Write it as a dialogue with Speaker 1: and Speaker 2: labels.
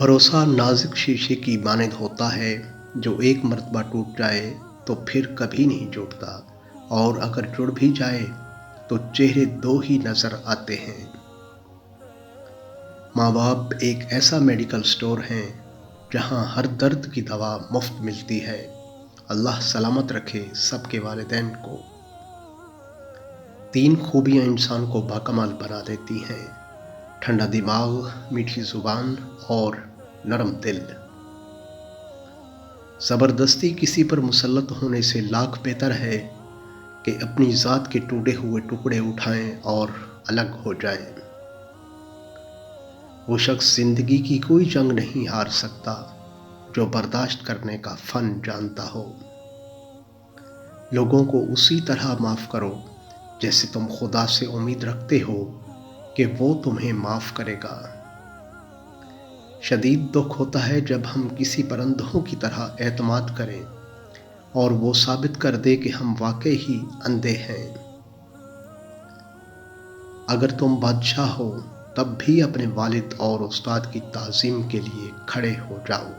Speaker 1: بھروسہ نازک شیشے کی مانند ہوتا ہے جو ایک مرتبہ ٹوٹ جائے تو پھر کبھی نہیں جڑتا، اور اگر جڑ بھی جائے تو چہرے دو ہی نظر آتے ہیں۔ ماں باپ ایک ایسا میڈیکل سٹور ہیں جہاں ہر درد کی دوا مفت ملتی ہے۔ اللہ سلامت رکھے سب کے والدین کو۔ 3 خوبیاں انسان کو باکمال بنا دیتی ہیں: ٹھنڈا دماغ، میٹھی زبان اور نرم دل۔ زبردستی کسی پر مسلط ہونے سے لاکھ بہتر ہے کہ اپنی ذات کے ٹوٹے ہوئے ٹکڑے اٹھائیں اور الگ ہو جائیں۔ وہ شخص زندگی کی کوئی جنگ نہیں ہار سکتا جو برداشت کرنے کا فن جانتا ہو۔ لوگوں کو اسی طرح معاف کرو جیسے تم خدا سے امید رکھتے ہو کہ وہ تمہیں معاف کرے گا۔ شدید دکھ ہوتا ہے جب ہم کسی پر اندھوں کی طرح اعتماد کریں اور وہ ثابت کر دے کہ ہم واقعی ہی اندھے ہیں۔ اگر تم بادشاہ ہو تب بھی اپنے والد اور استاد کی تعظیم کے لیے کھڑے ہو جاؤ۔